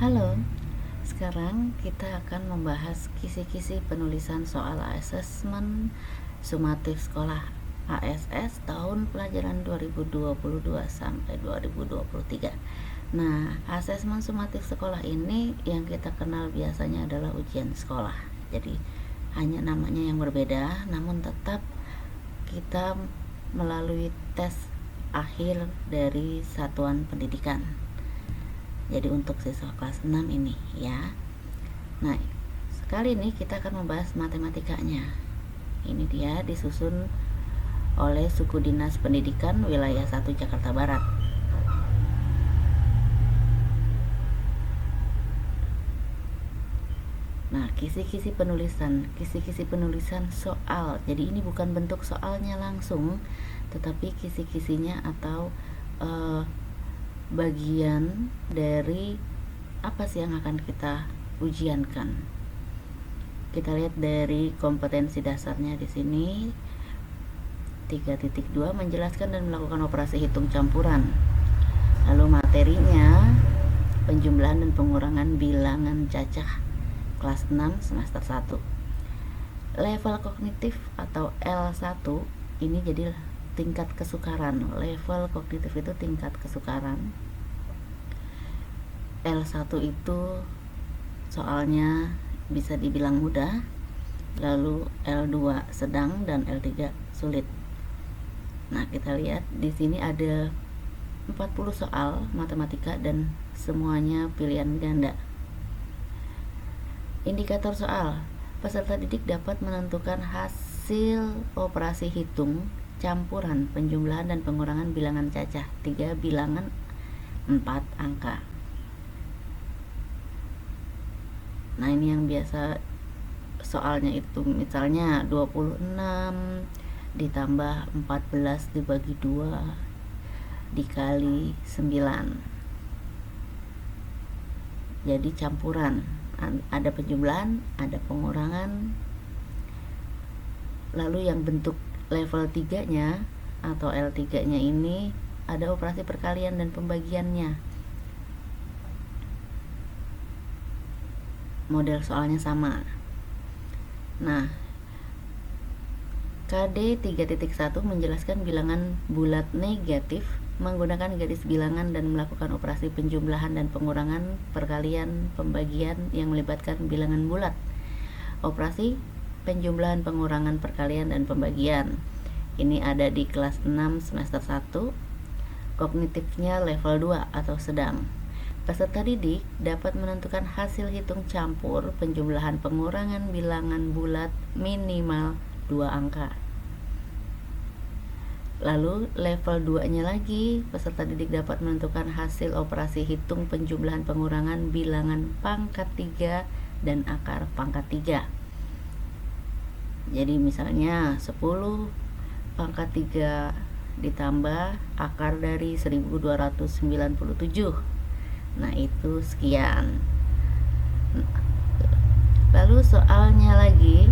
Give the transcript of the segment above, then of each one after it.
Halo, sekarang kita akan membahas kisi-kisi penulisan soal asesmen sumatif sekolah ASS tahun pelajaran 2022 sampai 2023. Nah, asesmen sumatif sekolah ini yang kita kenal biasanya adalah ujian sekolah. Jadi, hanya namanya yang berbeda, namun tetap kita melalui tes akhir dari satuan pendidikan. Jadi untuk siswa kelas 6 ini ya. Nah, sekali ini kita akan membahas matematikanya. Ini dia disusun oleh Suku Dinas Pendidikan Wilayah 1 Jakarta Barat. Nah, kisi-kisi penulisan soal. Jadi ini bukan bentuk soalnya langsung, tetapi kisi-kisinya atau bagian dari apa sih yang akan kita ujiankan. Kita lihat dari kompetensi dasarnya di sini 3.2 menjelaskan dan melakukan operasi hitung campuran. Lalu materinya penjumlahan dan pengurangan bilangan cacah kelas 6 semester 1. Level kognitif atau L1 ini jadi tingkat kesukaran. Level kognitif itu tingkat kesukaran. L1 itu soalnya bisa dibilang mudah, lalu L2 sedang dan L3 sulit. Nah, kita lihat di sini ada 40 soal matematika dan semuanya pilihan ganda. Indikator soal. Peserta didik dapat menentukan hasil operasi hitung campuran, penjumlahan dan pengurangan bilangan cacah 3 bilangan 4 angka. Nah, ini yang biasa soalnya itu misalnya 26 ditambah 14 dibagi 2 dikali 9. Jadi campuran, ada penjumlahan, ada pengurangan. Lalu yang bentuk level 3-nya atau L3-nya ini ada operasi perkalian dan pembagiannya. Model soalnya sama. Nah, KD 3.1 menjelaskan bilangan bulat negatif menggunakan garis bilangan dan melakukan operasi penjumlahan dan pengurangan, perkalian, pembagian yang melibatkan bilangan bulat. Operasi penjumlahan, pengurangan, perkalian, dan pembagian ini ada di kelas 6 semester 1. Kognitifnya level 2 atau sedang. Peserta didik dapat menentukan hasil hitung campur, penjumlahan, pengurangan bilangan bulat minimal 2 angka. Lalu level 2-nya lagi, peserta didik dapat menentukan hasil operasi hitung, penjumlahan, pengurangan bilangan pangkat 3 dan akar pangkat 3. Jadi misalnya 10 pangkat 3 ditambah akar dari 1297. Nah, itu sekian. Lalu soalnya lagi,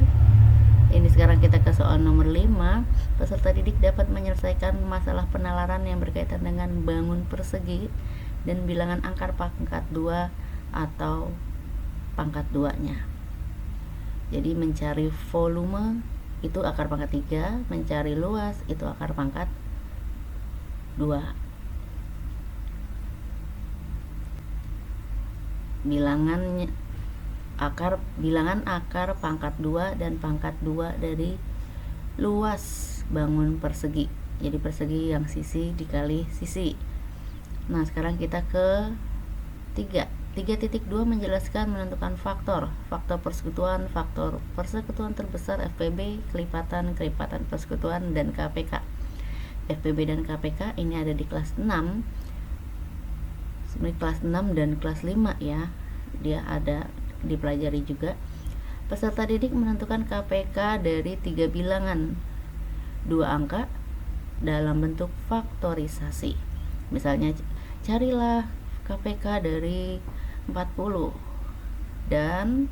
ini sekarang kita ke soal nomor 5. Peserta didik dapat menyelesaikan masalah penalaran yang berkaitan dengan bangun persegi dan bilangan akar pangkat 2 atau pangkat 2-nya. Jadi mencari volume itu akar pangkat 3, mencari luas itu akar pangkat 2. Bilangan akar pangkat 2 dan pangkat 2 dari luas bangun persegi. Jadi persegi yang sisi dikali sisi. Nah, sekarang kita ke 3.2 menjelaskan menentukan faktor persekutuan terbesar FPB, kelipatan persekutuan dan KPK. FPB dan KPK ini ada di kelas 6. Sebenarnya kelas 6 dan kelas 5 ya. Dia ada dipelajari juga. Peserta didik menentukan KPK dari 3 bilangan 2 angka dalam bentuk faktorisasi. Misalnya carilah KPK dari 40 dan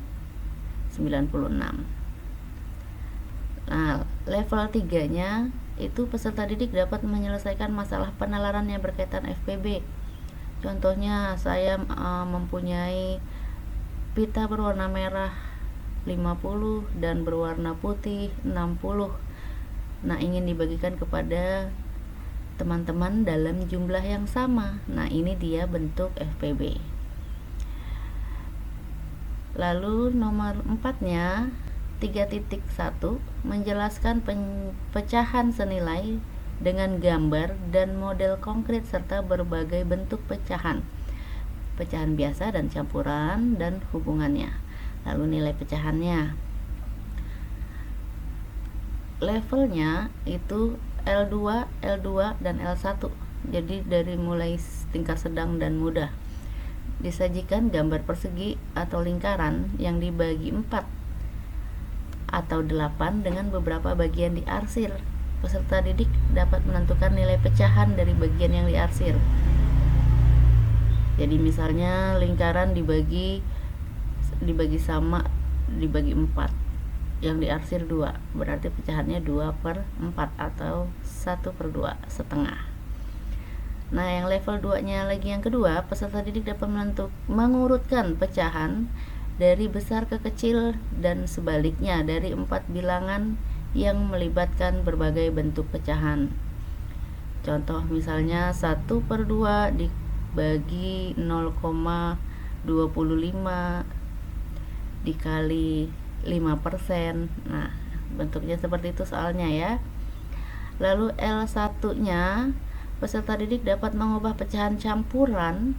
96. Nah, level 3-nya itu peserta didik dapat menyelesaikan masalah penalaran yang berkaitan FPB Contohnya saya mempunyai pita berwarna merah 50 dan berwarna putih 60. Nah, ingin dibagikan kepada teman-teman dalam jumlah yang sama. Nah, ini dia bentuk FPB. Lalu nomor 4-nya 3.1 menjelaskan pecahan senilai dengan gambar dan model konkret serta berbagai bentuk pecahan biasa dan campuran dan hubungannya. Lalu nilai pecahannya, levelnya itu L2, L2 dan L1. Jadi dari mulai tingkat sedang dan mudah. Disajikan gambar persegi atau lingkaran yang dibagi 4 atau 8 dengan beberapa bagian diarsir. Peserta didik dapat menentukan nilai pecahan dari bagian yang diarsir. Jadi misalnya lingkaran dibagi 4, yang diarsir 2, berarti pecahannya 2/4 atau 1/2 setengah. Nah, yang level 2 nya lagi yang kedua, peserta didik dapat mengurutkan pecahan dari besar ke kecil dan sebaliknya dari 4 bilangan yang melibatkan berbagai bentuk pecahan. Contoh misalnya 1/2 dibagi 0,25 dikali 5%. Nah, bentuknya seperti itu soalnya ya. Lalu L1 nya, peserta didik dapat mengubah pecahan campuran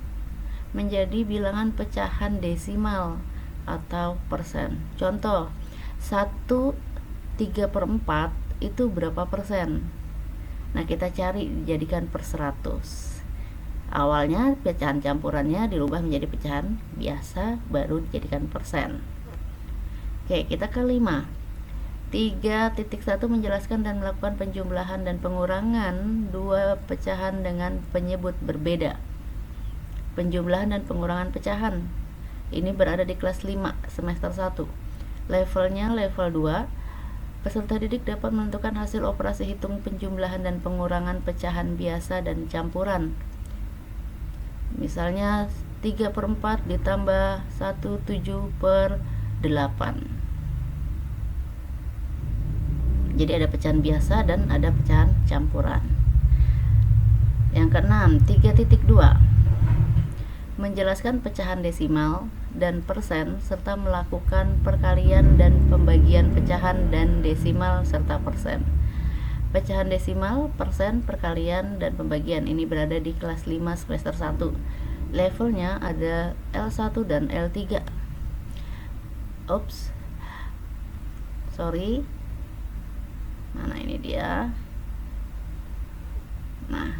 menjadi bilangan pecahan desimal atau persen. Contoh 1/3/4 itu berapa persen? Nah, kita cari jadikan per 100. Awalnya pecahan campurannya dirubah menjadi pecahan biasa, baru dijadikan persen. Oke, kita ke 5. 3.1 menjelaskan dan melakukan penjumlahan dan pengurangan dua pecahan dengan penyebut berbeda. Penjumlahan dan pengurangan pecahan ini berada di kelas 5 semester 1. Levelnya level 2. Peserta didik dapat menentukan hasil operasi hitung penjumlahan dan pengurangan pecahan biasa dan campuran. Misalnya 3/4 ditambah 1/7/8. Jadi ada pecahan biasa dan ada pecahan campuran. Yang keenam, 3.2 menjelaskan pecahan desimal dan persen serta melakukan perkalian dan pembagian pecahan dan desimal serta persen. Pecahan desimal, persen, perkalian, dan pembagian ini berada di kelas 5 semester 1. Levelnya ada L1 dan L3. Mana ini dia? Nah,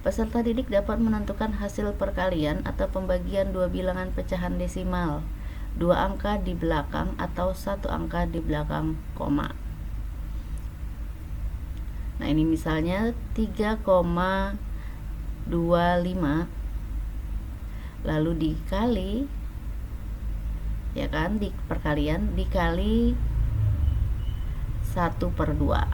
peserta didik dapat menentukan hasil perkalian atau pembagian dua bilangan pecahan desimal, 2 angka di belakang atau 1 angka di belakang koma. Nah, ini misalnya 3,25 lalu dikali, ya kan, di perkalian dikali 1/2.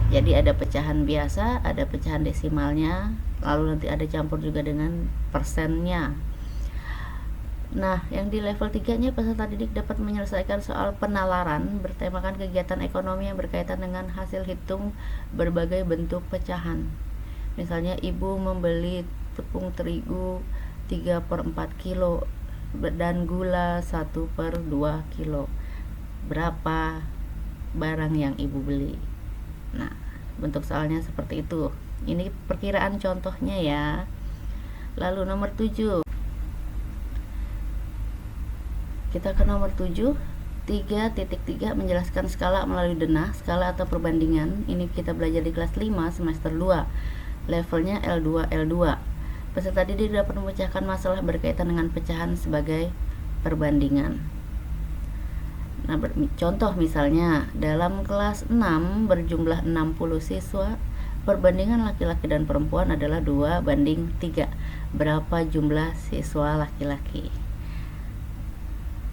Jadi ada pecahan biasa, ada pecahan desimalnya, lalu nanti ada campur juga dengan persennya. Nah, yang di level 3-nya peserta didik dapat menyelesaikan soal penalaran bertemakan kegiatan ekonomi yang berkaitan dengan hasil hitung berbagai bentuk pecahan. Misalnya ibu membeli tepung terigu 3/4 kilo dan gula 1/2 kilo. Berapa barang yang ibu beli? Nah, bentuk soalnya seperti itu. Ini perkiraan contohnya ya. Lalu nomor 7. Kita ke nomor 7. 3.3 menjelaskan skala melalui denah, skala atau perbandingan. Ini kita belajar di kelas 5 semester 2. Levelnya L2 L2. Peserta didik dapat memecahkan masalah berkaitan dengan pecahan sebagai perbandingan. Nah, contoh misalnya dalam kelas 6 berjumlah 60 siswa, perbandingan laki-laki dan perempuan adalah 2:3. Berapa jumlah siswa laki-laki?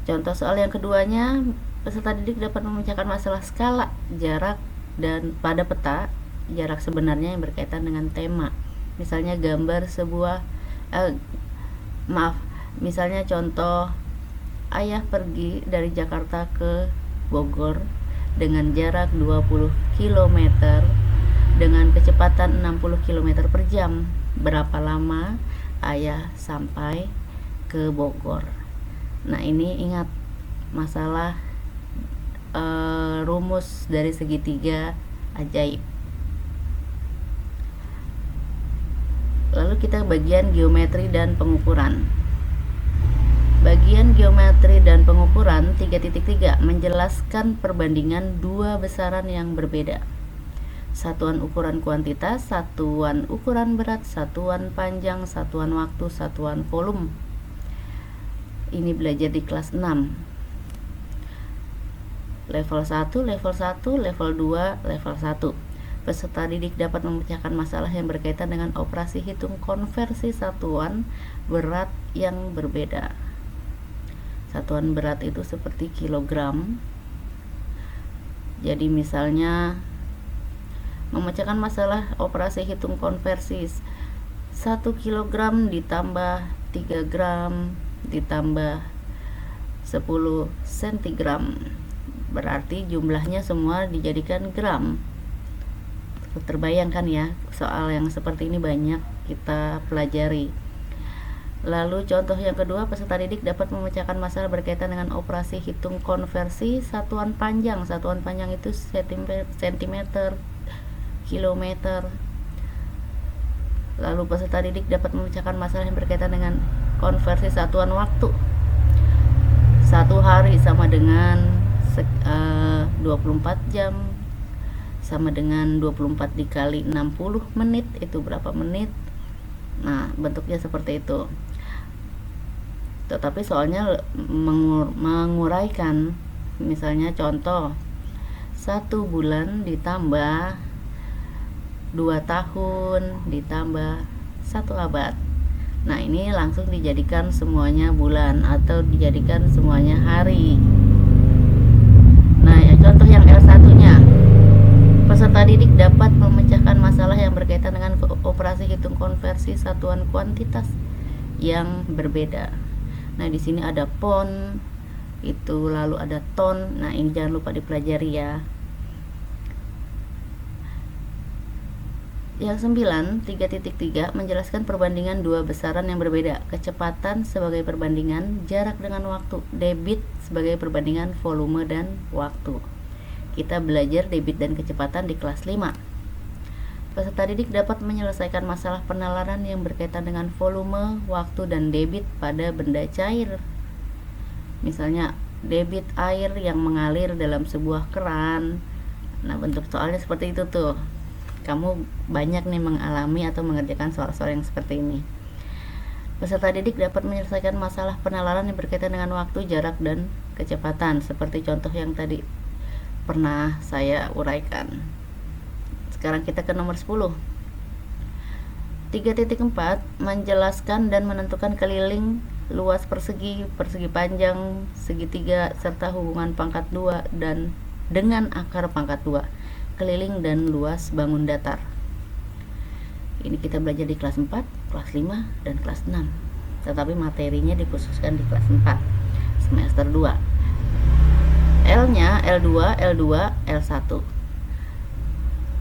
Contoh soal yang keduanya, peserta didik dapat memecahkan masalah skala, jarak, dan pada peta jarak sebenarnya yang berkaitan dengan tema. Misalnya gambar sebuah misalnya contoh, ayah pergi dari Jakarta ke Bogor dengan jarak 20 km dengan kecepatan 60 km per jam. Berapa lama ayah sampai ke Bogor? Nah, ini ingat masalah rumus dari segitiga ajaib. Lalu kita bagian geometri dan pengukuran. Bagian geometri dan pengukuran 3.3 menjelaskan perbandingan dua besaran yang berbeda. Satuan ukuran kuantitas, satuan ukuran berat, satuan panjang, satuan waktu, satuan volume. Ini belajar di kelas 6. Level 1, level 1, level 2, level 1. Peserta didik dapat memecahkan masalah yang berkaitan dengan operasi hitung konversi satuan berat yang berbeda. Satuan berat itu seperti kilogram. Jadi misalnya memecahkan masalah operasi hitung konversi 1 kilogram ditambah 3 gram ditambah 10 centigram, berarti jumlahnya semua dijadikan gram. Terbayangkan ya, soal yang seperti ini banyak kita pelajari. Lalu contoh yang kedua, peserta didik dapat memecahkan masalah berkaitan dengan operasi hitung konversi satuan panjang. Satuan panjang itu sentimeter, kilometer. Lalu peserta didik dapat memecahkan masalah yang berkaitan dengan konversi satuan waktu. 1 hari sama dengan 24 jam, sama dengan 24 dikali 60 menit, itu berapa menit. Nah, bentuknya seperti itu. Tetapi soalnya menguraikan. Misalnya contoh, 1 bulan ditambah 2 tahun ditambah 1 abad. Nah, ini langsung dijadikan semuanya bulan atau dijadikan semuanya hari. Nah, ya, contoh yang L1-nya. Peserta didik dapat memecahkan masalah yang berkaitan dengan operasi hitung konversi satuan kuantitas yang berbeda. Nah, di sini ada pon, itu lalu ada ton. Nah, ini jangan lupa dipelajari ya. Yang 9, 3.3 menjelaskan perbandingan dua besaran yang berbeda. Kecepatan sebagai perbandingan jarak dengan waktu, debit sebagai perbandingan volume dan waktu. Kita belajar debit dan kecepatan di kelas 5. Peserta didik dapat menyelesaikan masalah penalaran yang berkaitan dengan volume, waktu, dan debit pada benda cair. Misalnya debit air yang mengalir dalam sebuah keran. Nah, bentuk soalnya seperti itu tuh. Kamu banyak nih mengalami atau mengerjakan soal-soal yang seperti ini. Peserta didik dapat menyelesaikan masalah penalaran yang berkaitan dengan waktu, jarak, dan kecepatan, seperti contoh yang tadi pernah saya uraikan. Sekarang kita ke nomor 10. 3.4 menjelaskan dan menentukan keliling, luas persegi, persegi panjang, segitiga, serta hubungan pangkat 2 dan dengan akar pangkat 2, keliling dan luas bangun datar. Ini kita belajar di kelas 4, kelas 5, dan kelas 6. Tetapi materinya dikhususkan di kelas 4 semester 2. L-nya L2, L2, L1.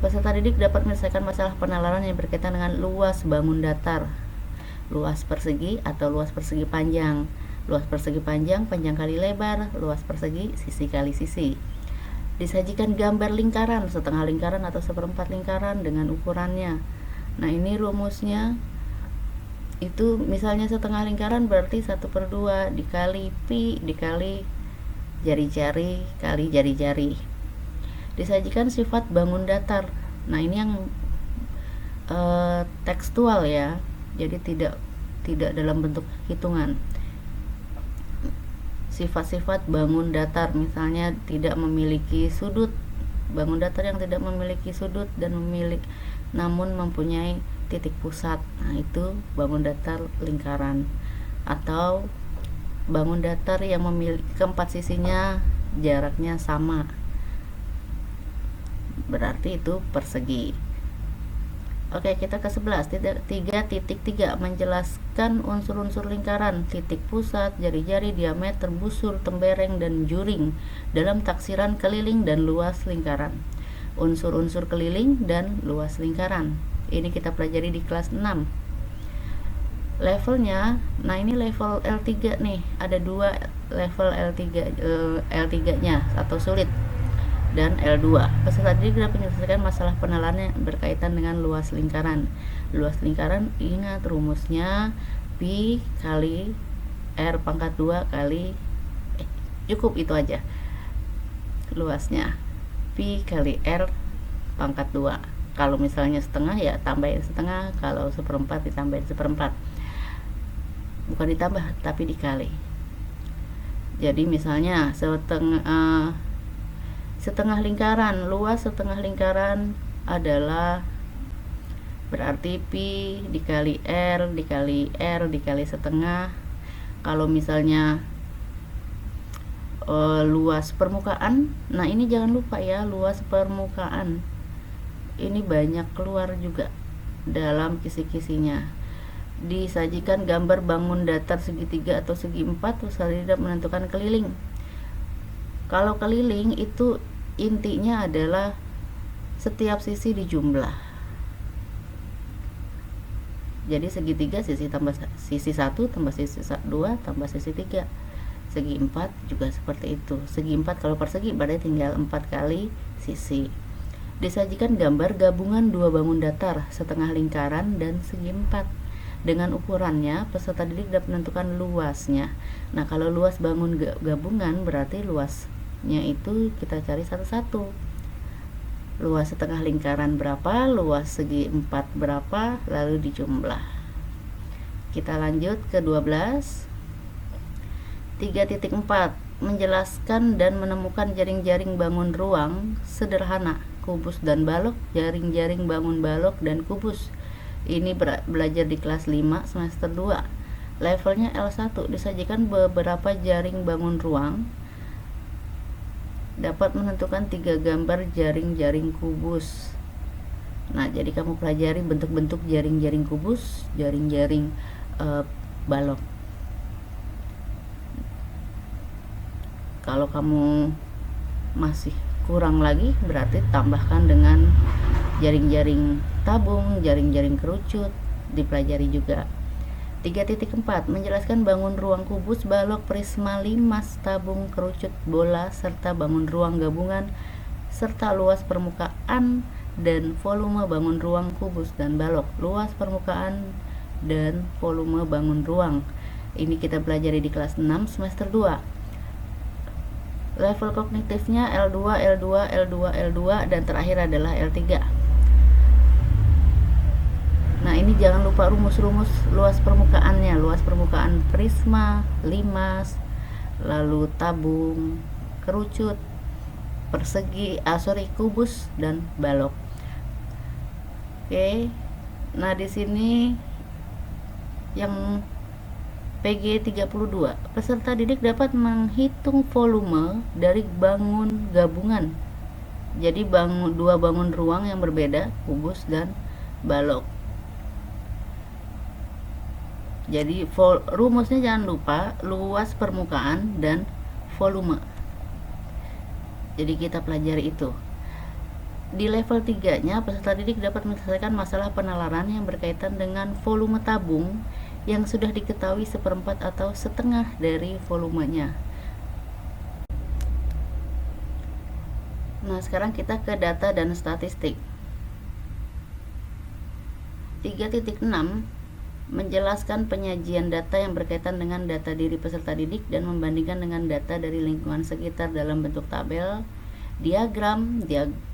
Peserta didik dapat menyelesaikan masalah penalaran yang berkaitan dengan luas bangun datar, luas persegi atau luas persegi panjang. Luas persegi panjang, panjang kali lebar, luas persegi, sisi kali sisi. Disajikan gambar lingkaran, setengah lingkaran atau seperempat lingkaran dengan ukurannya. Nah, ini rumusnya itu misalnya setengah lingkaran berarti 1/2 dikali pi dikali jari-jari kali jari-jari. Disajikan sifat bangun datar. Nah, ini yang tekstual ya, jadi tidak dalam bentuk hitungan. Sifat-sifat bangun datar, misalnya tidak memiliki sudut, bangun datar yang tidak memiliki sudut dan namun mempunyai titik pusat. Nah, itu bangun datar lingkaran. Atau bangun datar yang memiliki keempat sisinya jaraknya sama, berarti itu persegi. Oke, kita ke 11. 3.3 menjelaskan unsur-unsur lingkaran, titik pusat, jari-jari, diameter, busur, tembereng, dan juring dalam taksiran keliling dan luas lingkaran. Unsur-unsur keliling dan luas lingkaran ini kita pelajari di kelas 6. Levelnya, nah ini level L3 nih, ada dua level L3 nya, atau sulit dan L2. Peserta didik dapat menyelesaikan masalah penalaran yang berkaitan dengan luas lingkaran. Luas lingkaran, ingat rumusnya pi kali R pangkat 2 kali cukup itu aja luasnya, pi kali R pangkat 2. Kalau misalnya setengah ya tambahin setengah, kalau seperempat ditambahin seperempat, bukan ditambah tapi dikali. Jadi misalnya setengah lingkaran, luas setengah lingkaran adalah berarti pi dikali R dikali setengah. Kalau misalnya luas permukaan, nah ini jangan lupa ya, luas permukaan ini banyak keluar juga dalam kisi-kisinya. Disajikan gambar bangun datar segitiga atau segi 4, peserta didik menentukan keliling. Kalau keliling itu intinya adalah setiap sisi dijumlah. Jadi segitiga sisi tambah sisi 1 tambah sisi 2 tambah sisi 3. Segi 4 juga seperti itu. Segi 4 kalau persegi berarti tinggal 4 kali sisi. Disajikan gambar gabungan dua bangun datar, setengah lingkaran dan segi 4. Dengan ukurannya, peserta didik dapat menentukan luasnya. Nah, kalau luas bangun gabungan berarti luasnya itu kita cari satu-satu. Luas setengah lingkaran berapa, luas segi 4 berapa, lalu dijumlah. Kita lanjut ke 12. 3.4 menjelaskan dan menemukan jaring-jaring bangun ruang sederhana, kubus dan balok, jaring-jaring bangun balok dan kubus. Ini belajar di kelas 5 semester 2. Levelnya L1. Disajikan beberapa jaring bangun ruang, dapat menentukan 3 gambar jaring-jaring kubus. Nah, jadi kamu pelajari bentuk-bentuk jaring-jaring kubus, jaring-jaring balok. Kalau kamu masih kurang lagi, berarti tambahkan dengan jaring-jaring tabung, jaring-jaring kerucut, dipelajari juga. 3.4 menjelaskan bangun ruang kubus, balok, prisma, limas, tabung, kerucut, bola, serta bangun ruang gabungan, serta luas permukaan dan volume bangun ruang kubus dan balok. Luas permukaan dan volume bangun ruang ini kita pelajari di kelas 6 semester 2. Level kognitifnya L2, L2, L2, L2, dan terakhir adalah L3. Nah, ini jangan lupa rumus-rumus luas permukaannya. Luas permukaan prisma, limas, lalu tabung, kerucut, persegi, kubus, dan balok. Oke. Nah, di sini yang PG 32, peserta didik dapat menghitung volume dari bangun gabungan. Jadi dua bangun ruang yang berbeda, kubus dan balok. Jadi rumusnya jangan lupa luas permukaan dan volume. Jadi kita pelajari itu. Di level 3-nya, peserta didik dapat menyelesaikan masalah penalaran yang berkaitan dengan volume tabung yang sudah diketahui seperempat atau setengah dari volumenya. Nah, sekarang kita ke data dan statistik. 3.6 menjelaskan penyajian data yang berkaitan dengan data diri peserta didik dan membandingkan dengan data dari lingkungan sekitar dalam bentuk tabel, diagram,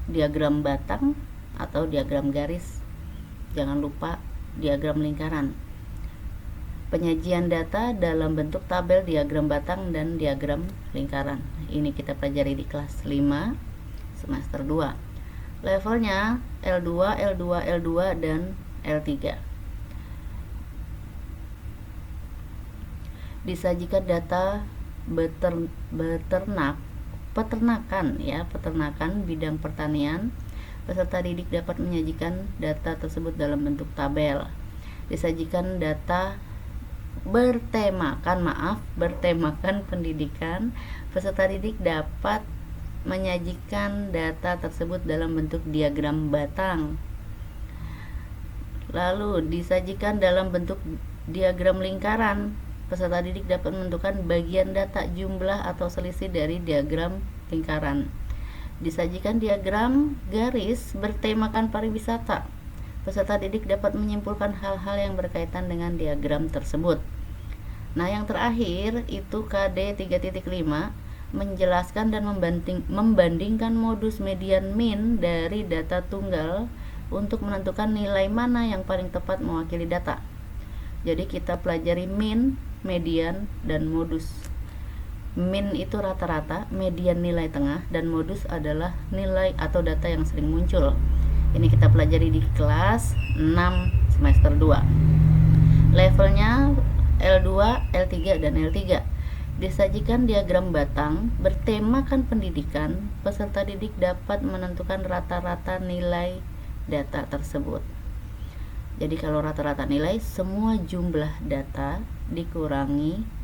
diagram batang atau diagram garis. Jangan lupa diagram lingkaran. Penyajian data dalam bentuk tabel, diagram batang, dan diagram lingkaran. Ini kita pelajari di kelas 5 semester 2. Levelnya L2, L2, L2, dan L3. Disajikan data peternakan bidang pertanian. Peserta didik dapat menyajikan data tersebut dalam bentuk tabel. Disajikan data bertemakan pendidikan. Peserta didik dapat menyajikan data tersebut dalam bentuk diagram batang. Lalu disajikan dalam bentuk diagram lingkaran. Peserta didik dapat menentukan bagian data, jumlah, atau selisih dari diagram lingkaran. Disajikan diagram garis bertemakan pariwisata. Peserta didik dapat menyimpulkan hal-hal yang berkaitan dengan diagram tersebut. Nah, yang terakhir itu KD 3.5 menjelaskan dan membandingkan modus median min dari data tunggal untuk menentukan nilai mana yang paling tepat mewakili data. Jadi kita pelajari min, median, dan modus. Min itu rata-rata, median nilai tengah, dan modus adalah nilai atau data yang sering muncul. Ini kita pelajari di kelas 6 semester 2. Levelnya L2, L3, dan L3. Disajikan diagram batang bertemakan pendidikan. Peserta didik dapat menentukan rata-rata nilai data tersebut. Jadi kalau rata-rata nilai, semua jumlah data dikurangi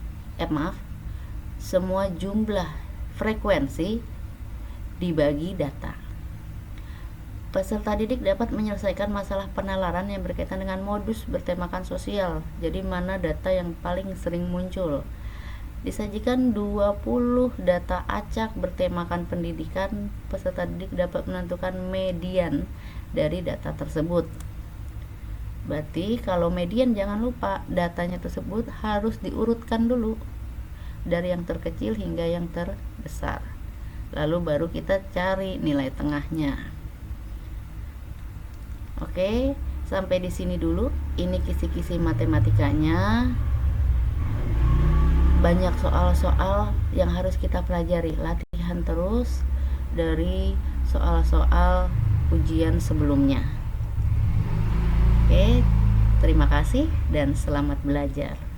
semua jumlah frekuensi dibagi data. Peserta didik dapat menyelesaikan masalah penalaran yang berkaitan dengan modus bertemakan sosial. Jadi mana data yang paling sering muncul. Disajikan 20 data acak bertemakan pendidikan. Peserta didik dapat menentukan median dari data tersebut. Berarti kalau median, jangan lupa datanya tersebut harus diurutkan dulu dari yang terkecil hingga yang terbesar. Lalu baru kita cari nilai tengahnya. Oke, sampai di sini dulu. Ini kisi-kisi matematikanya. Banyak soal-soal yang harus kita pelajari. Latihan terus dari soal-soal ujian sebelumnya. Oke, terima kasih dan selamat belajar.